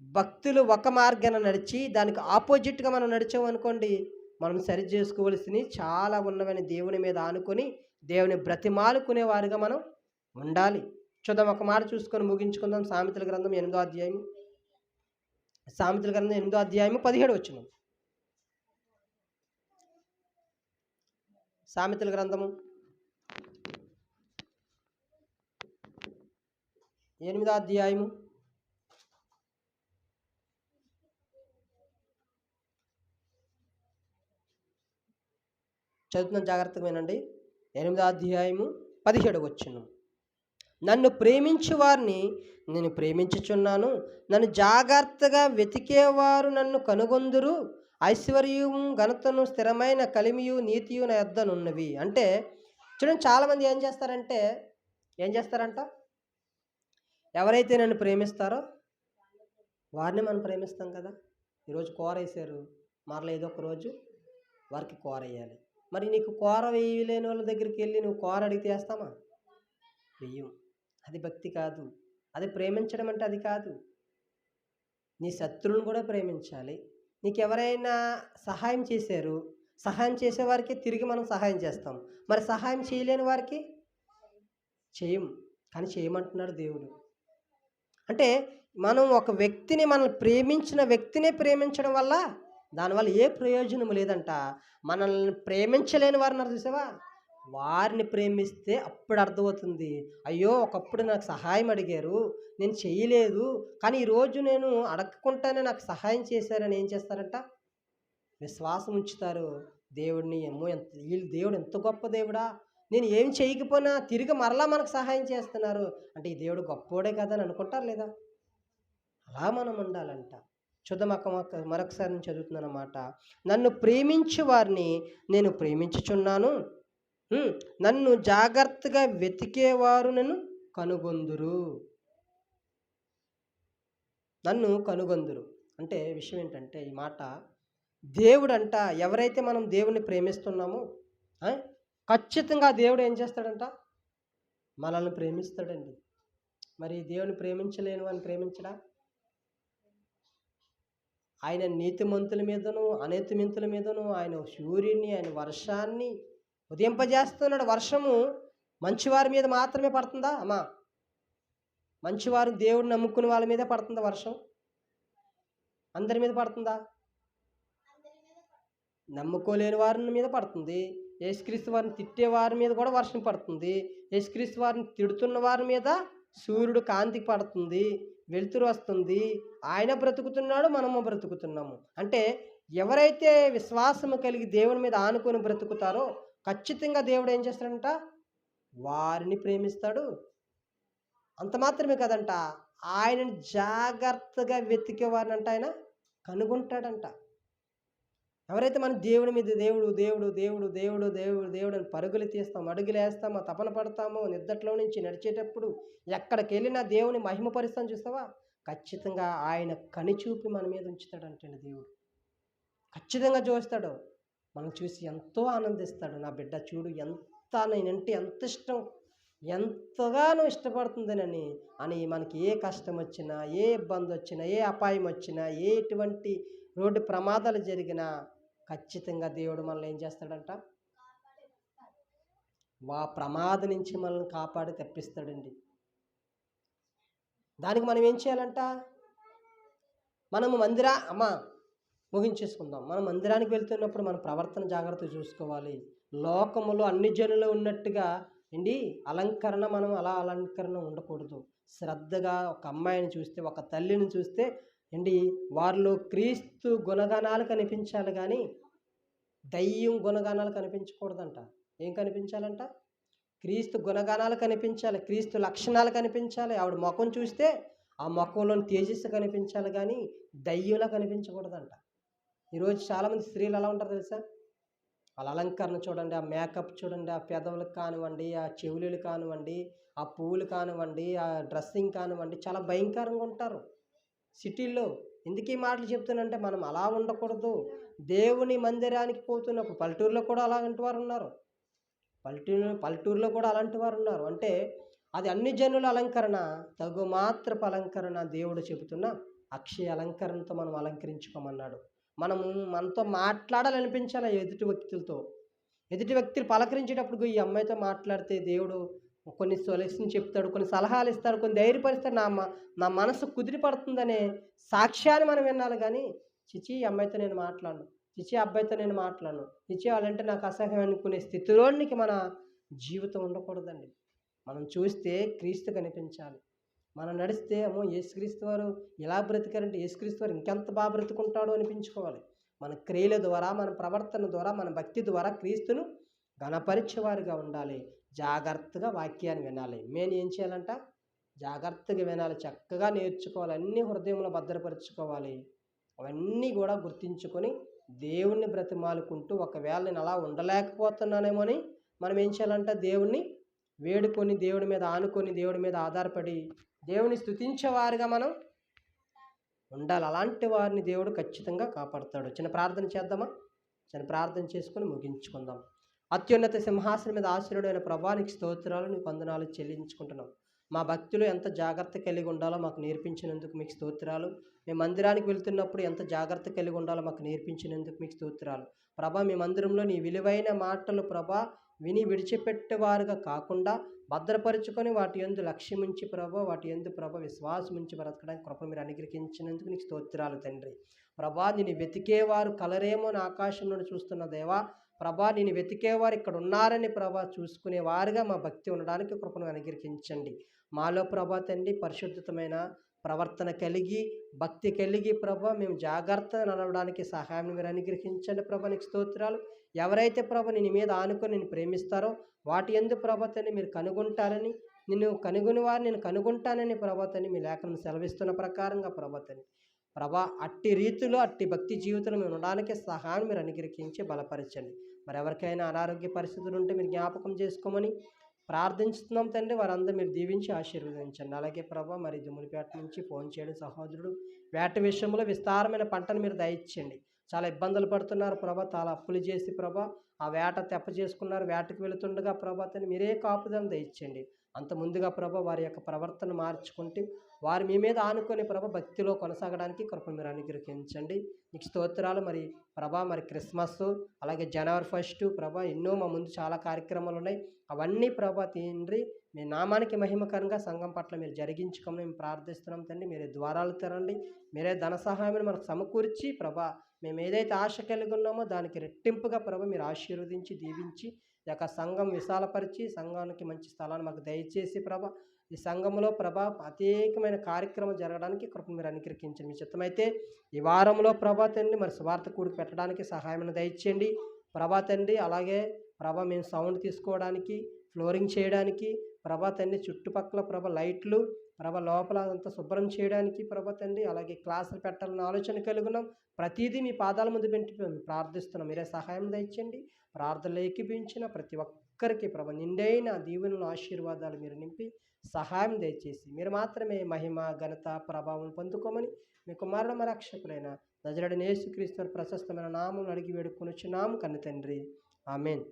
S1: భక్తులు ఒక మార్గాన నడిచి దానికి ఆపోజిట్గా మనం నడిచామనుకోండి, మనం సరి చేసుకోవలసినవి చాలా ఉన్నవని దేవుని మీద ఆనుకొని దేవుని బ్రతిమాలుకునే వారుగా మనం ఉండాలి. చూద్దాం, ఒక మాట చూసుకొని ముగించుకుందాం. సామెతల గ్రంథం 8వ అధ్యాయం, 8వ అధ్యాయము 17 వచనం. సామెతల గ్రంథము 8వ అధ్యాయము చదువుతున్నాం, జాగ్రత్తగా వినండి. 8వ అధ్యాయము 17 వచనం. నన్ను ప్రేమించు వారిని నేను ప్రేమించుచున్నాను, నన్ను జాగ్రత్తగా వెతికేవారు నన్ను కనుగొందురు, ఐశ్వర్యము ఘనతను స్థిరమైన కలిమియు నీతియు నా యొద్దనున్నవి. అంటే చూడండి, చాలామంది ఏం చేస్తారంట, ఎవరైతే నన్ను ప్రేమిస్తారో వారిని మనం ప్రేమిస్తాం కదా. ఈరోజు కూర వేసారు, మరలా ఏదో ఒక రోజు వారికి కూర వేయాలి. మరి నీకు కూర వేయలేని వాళ్ళ దగ్గరికి వెళ్ళి నువ్వు కూర అడిగితే వేస్తామా? వెయ్యం. అది భక్తి కాదు. అది ప్రేమించడం అంటే అది కాదు. నీ శత్రువులను కూడా ప్రేమించాలి. నీకెవరైనా సహాయం చేశారు, సహాయం చేసేవారికి తిరిగి మనం సహాయం చేస్తాం. మరి సహాయం చేయలేని వారికి చేయం. కానీ చేయమంటున్నాడు దేవుడు. అంటే మనం ఒక వ్యక్తిని, మనల్ని ప్రేమించిన వ్యక్తినే ప్రేమించడం వల్ల దానివల్ల ఏ ప్రయోజనం లేదంట. మనల్ని ప్రేమించలేని వారిని చూసావా, వారిని ప్రేమిస్తే అప్పుడు అర్థమవుతుంది. అయ్యో, ఒకప్పుడు నాకు సహాయం అడిగారు, నేను చేయలేదు, కానీ ఈరోజు నేను అడగకుండానే నాకు సహాయం చేశారని ఏం చేస్తారంట, విశ్వాసం ఉంచుతారు. దేవుడిని ఏమో ఎంత వీళ్ళు, దేవుడు ఎంత గొప్ప దేవుడా, నేను ఏం చేయకపోయినా తిరిగి మరలా మనకు సహాయం చేస్తున్నారు అంటే ఈ దేవుడు గొప్పోడే కదా అని అనుకుంటారు లేదా? అలా మనం ఉండాలంట. చూద్దాం మరొకసారి నేను చదువుతున్నాను అన్నమాట. నన్ను ప్రేమించు వారిని నేను ప్రేమించుచున్నాను, నన్ను జాగ్రత్తగా వెతికేవారు నన్ను కనుగొందురు. నన్ను కనుగొందురు అంటే విషయం ఏంటంటే, ఈ మాట దేవుడంట ఎవరైతే మనం దేవుణ్ణి ప్రేమిస్తున్నామో ఖచ్చితంగా దేవుడు ఏం చేస్తాడంట, మనల్ని ప్రేమిస్తాడండి. మరి దేవుని ప్రేమించలేని వాడిని ప్రేమించడా? ఆయన నీతిమంతుల మీదను అనీతిమంతుల మీదను ఆయన సూర్యుని, ఆయన వర్షాన్ని ఉదయింపజేస్తున్నాడు. వర్షము మంచివారి మీద మాత్రమే పడుతుందా అమ్మా? మంచివారు దేవుడిని నమ్ముకునే వాళ్ళ మీదే పడుతుందా వర్షం? అందరి మీద పడుతుందా? నమ్ముకోలేని వారి మీద పడుతుంది. యేసుక్రీస్తు వారిని తిట్టే వారి మీద కూడా వర్షం పడుతుంది. యేసుక్రీస్తు వారిని తిడుతున్న వారి మీద సూర్యుడు కాంతి పడుతుంది, వెలుతురు వస్తుంది. ఆయన బ్రతుకుతున్నాడు, మనము బ్రతుకుతున్నాము. అంటే ఎవరైతే విశ్వాసము కలిగి దేవుని మీద ఆనుకొని బ్రతుకుతారో ఖచ్చితంగా దేవుడు ఏం చేస్తాడంట, వారిని ప్రేమిస్తాడు. అంత మాత్రమే కదంట, ఆయనని జాగ్రత్తగా వెతికే వారిని అంట ఆయన కనుగొంటాడంట. ఎవరైతే మన దేవుడి మీద దేవుడు దేవుడు దేవుడు దేవుడు దేవుడు దేవుడు అని పరుగులు తీస్తాం, అడుగులు వేస్తామో, తపన పడతామో, నిద్దట్లో నుంచి నడిచేటప్పుడు ఎక్కడికి వెళ్ళినా దేవుని మహిమపరుస్తాను చూస్తావా, ఖచ్చితంగా ఆయన కనిచూపి మన మీద ఉంచుతాడంటండి. దేవుడు ఖచ్చితంగా చూస్తాడు, మనం చూసి ఎంతో ఆనందిస్తాడు. నా బిడ్డ చూడు ఎంత నేనంటే ఎంత ఇష్టం, ఎంతగానో ఇష్టపడుతుందనని అని మనకి ఏ కష్టం వచ్చినా, ఏ ఇబ్బంది వచ్చినా, ఏ అపాయం వచ్చినా, ఎటువంటి రోడ్డు ప్రమాదాలు జరిగినా ఖచ్చితంగా దేవుడు మనల్ని ఏం చేస్తాడంట, ప్రమాదం నుంచి మనల్ని కాపాడి తప్పిస్తాడండి. దానికి మనం ఏం చేయాలంట, మనము ముగించేసుకుందాం. మనం మందిరానికి వెళ్తున్నప్పుడు మన ప్రవర్తన జాగ్రత్తగా చూసుకోవాలి. లోకములో అన్ని జనులు ఉన్నట్టుగా అలంకరణ, మనం అలా అలంకరణ ఉండకూడదు. శ్రద్ధగా ఒక అమ్మాయిని చూస్తే, ఒక తల్లిని చూస్తే వారిలో క్రీస్తు గుణగణాలు కనిపించాలి, కానీ దయ్యం గుణగణాలు కనిపించకూడదంట. ఏం కనిపించాలంట, క్రీస్తు గుణగణాలు కనిపించాలి, క్రీస్తు లక్షణాలు కనిపించాలి. ఆవిడ ముఖం చూస్తే ఆ ముఖంలోని తేజస్సు కనిపించాలి, కానీ దయ్యంలా కనిపించకూడదంట. ఈరోజు చాలామంది స్త్రీలు ఎలా ఉంటారు తెలుసా, వాళ్ళ అలంకరణ చూడండి, ఆ మేకప్ చూడండి, ఆ పెదవులకు కానివ్వండి, ఆ చెవులు కానివ్వండి, ఆ పువ్వులు కానివ్వండి, ఆ డ్రెస్సింగ్ కానివ్వండి, చాలా భయంకరంగా ఉంటారు సిటీల్లో. ఎందుకు ఈ మాటలు చెప్తానంటే, మనం అలా ఉండకూడదు. దేవుని మందిరానికి పోతున్నప్పుడు పల్లెటూరులో కూడా అలాంటి వారు ఉన్నారు, పల్లెటూరులో కూడా అలాంటి వారు ఉన్నారు. అంటే అది అన్ని జనుల అలంకరణ, తగు మాత్రపు అలంకరణ దేవుడు చెబుతున్న అక్షయ అలంకరణతో మనం అలంకరించుకోమన్నాడు. మనతో మాట్లాడాలనిపించాలి ఎదుటి వ్యక్తులతో. ఎదుటి వ్యక్తులు పలకరించేటప్పుడు ఈ అమ్మాయితో మాట్లాడితే దేవుడు కొన్ని సొల్యూషన్ చెప్తాడు, కొన్ని సలహాలు ఇస్తాడు, కొన్ని ధైర్యపరుస్తాడు, నా మనసు కుదిరి పడుతుందనే సాక్ష్యాన్ని మనం వినాలి. కానీ చిచి ఈ అమ్మాయితో నేను మాట్లాడను, చిచి అబ్బాయితో నేను మాట్లాడను, చిచి వాళ్ళంటే నాకు అసహ్యం అనుకునే స్థితిలోనికి మన జీవితం ఉండకూడదండి. మనం చూస్తే క్రీస్తు కనిపించాలి. మనం నడిస్తే అమ్మో యేసుక్రీస్తు వారు ఎలా బ్రతికారంటే యేసుక్రీస్తు వారు ఇంకెంత బాగా బ్రతుకుంటాడో అనిపించుకోవాలి. మన క్రియల ద్వారా, మన ప్రవర్తన ద్వారా, మన భక్తి ద్వారా క్రీస్తును ఘనపరిచేవారిగా ఉండాలి. జాగ్రత్తగా వాక్యాన్ని వినాలి. ఏం చేయాలంట, జాగ్రత్తగా వినాలి, చక్కగా నేర్చుకోవాలి, అన్నీ హృదయంలో భద్రపరుచుకోవాలి. అవన్నీ కూడా గుర్తించుకొని దేవుణ్ణి బ్రతిమాలుకుంటూ, ఒకవేళ నేను అలా ఉండలేకపోతున్నానేమో అని మనం ఏం చేయాలంట, దేవుణ్ణి వేడుకొని, దేవుడి మీద ఆనుకొని, దేవుడి మీద ఆధారపడి దేవుని స్తుతించేవారుగా మనం ఉండాలి. అలాంటి వారిని దేవుడు ఖచ్చితంగా కాపాడుతాడు. చిన్న ప్రార్థన చేద్దామా? చిన్న ప్రార్థన చేసుకొని ముగించుకుందాం. అత్యున్నత సింహాసనం మీద ఆశీనుడైన ప్రభా నీకు స్తోత్రాలు, నీకు వందనాలు చెల్లించుకుంటున్నాం. మా భక్తిలో ఎంత జాగ్రత్త కలిగి ఉండాలో మాకు నేర్పించినందుకు మీకు స్తోత్రాలు. మేము మందిరానికి వెళ్తున్నప్పుడు ఎంత జాగ్రత్త కలిగి ఉండాలో మాకు నేర్పించినందుకు మీకు స్తోత్రాలు. ప్రభా మీ మందిరంలో నీ విలువైన మాటలు ప్రభా విని విడిచిపెట్టేవారుగా కాకుండా భద్రపరుచుకొని వాటి యందు లక్ష్యముంచి ప్రభా వాటి యందు ప్రభా విశ్వాసముంచి బ్రతకడానికి కృప మీరు అనుగ్రహించినందుకు నీకు స్తోత్రాలు తండ్రి. ప్రభా నిన్ను వెతికేవారు కలరేమో అని ఆకాశం నుండి చూస్తున్న దేవా, ప్రభా నిన్ను వెతికేవారు ఇక్కడ ఉన్నారని ప్రభా చూసుకునేవారుగా మా భక్తి ఉండడానికి కృపను అనుగ్రహించండి. మాలో ప్రభా తండ్రి పరిశుద్ధమైన ప్రవర్తన కలిగి భక్తి కలిగి ప్రభా మేము జాగ్రత్త నడవడానికి సహాయం మీరు అనుగ్రహించండి ప్రభా నీకు స్తోత్రాలు. ఎవరైతే ప్రభా నీ మీద ఆనుకొని నిన్ను ప్రేమిస్తారో వాటి యందు ప్రభా తండ్రి మీరు కనుగొంటారని, నిన్ను కనుగొని వారు నేను కనుగొంటానని ప్రభా తండ్రి మీ లేఖనం సెలవిస్తున్న ప్రకారంగా ప్రభా తండ్రి ప్రభా అట్టి రీతిలో అట్టి భక్తి జీవితంలో మేము ఉండడానికి సహాయం మీరు అనుగ్రహించి బలపరచండి. మరి ఎవరికైనా అనారోగ్య పరిస్థితులు ఉంటే మీరు జ్ఞాపకం చేసుకోమని ప్రార్థించుతున్నాం తండ్రి. వారందరూ మీరు దీవించి ఆశీర్వదించండి. అలాగే ప్రభా మరి దుమ్మునిపేట నుంచి ఫోన్ చేయడం సహోదరుడు వేట విషయంలో విస్తారమైన పంటను మీరు దయచేయండి. చాలా ఇబ్బందులు పడుతున్నారు ప్రభా, చాలా అప్పులు చేసి ప్రభా ఆ వేట తెప్ప చేసుకున్నారు. వేటకు వెళుతుండగా ప్రభా తండ్రి మీరే కాపుదలను దయచేయండి. అంత ముందుగా ప్రభా వారి యొక్క ప్రవర్తన మార్చుకుంటే వారు మీ మీద ఆనుకొని ప్రభా భక్తిలో కొనసాగడానికి కృపను మీరు అనుగ్రహించండి. నీకు స్తోత్రాలు. మరి ప్రభా మరి క్రిస్మస్ అలాగే జనవరి 1 ప్రభా ఎన్నో మా ముందు చాలా కార్యక్రమాలు ఉన్నాయి. అవన్నీ ప్రభా తండ్రి మీ నామానికి మహిమకరంగా సంఘం పట్ల మీరు జరిగించుకోమని మేము ప్రార్థిస్తున్నాం తండ్రి. మీరే ద్వారాలు తెరండి, మీరే ధన సహాయం మనకు సమకూర్చి ప్రభా మేము ఏదైతే ఆశ కలిగి ఉన్నామో దానికి రెట్టింపుగా ప్రభా మీరు ఆశీర్వదించి దీవించి ఈ యొక్క సంఘం విశాలపరిచి సంఘానికి మంచి స్థలాన్ని మాకు దయచేసి ప్రభా ఈ సంఘంలో ప్రభా ప్రత్యేకమైన కార్యక్రమం జరగడానికి కృప మీరు అనుగ్రహించండి. మీ చిత్తమైతే ఈ వారంలో ప్రభా తండ్రి మరి సువార్త కూడికి పెట్టడానికి సహాయం దయచేయండి ప్రభా తండ్రి. అలాగే ప్రభా మేము సౌండ్ తీసుకోవడానికి ఫ్లోరింగ్ చేయడానికి ప్రభా తండ్రి చుట్టుపక్కల ప్రభా లైట్లు ప్రభా లోపల అంతా శుభ్రం చేయడానికి ప్రభా తండ్రి అలాగే క్లాసులు పెట్టాలని ఆలోచన కలుగున్నాం. ప్రతిదీ మీ పాదాల ముందు పెట్టి ప్రార్థిస్తున్నాం. మీరే సహాయం దయచేయండి. ప్రార్థనలు ఏకీభించిన ప్రతి ఒక్కరికి ప్రభా నిండైన దీవెనలు ఆశీర్వాదాలు మీరు నింపి సహాయం దయచేసి మీరు మాత్రమే మహిమ ఘనత ప్రభావం పొందుకోమని మీ కుమారుడు రక్షకులైన నజరేయుడైన యేసుక్రీస్తు ప్రశస్తమైన నామం అడిగి వేడుకొనుచున్నాము కన్న తండ్రి. ఆమేన్.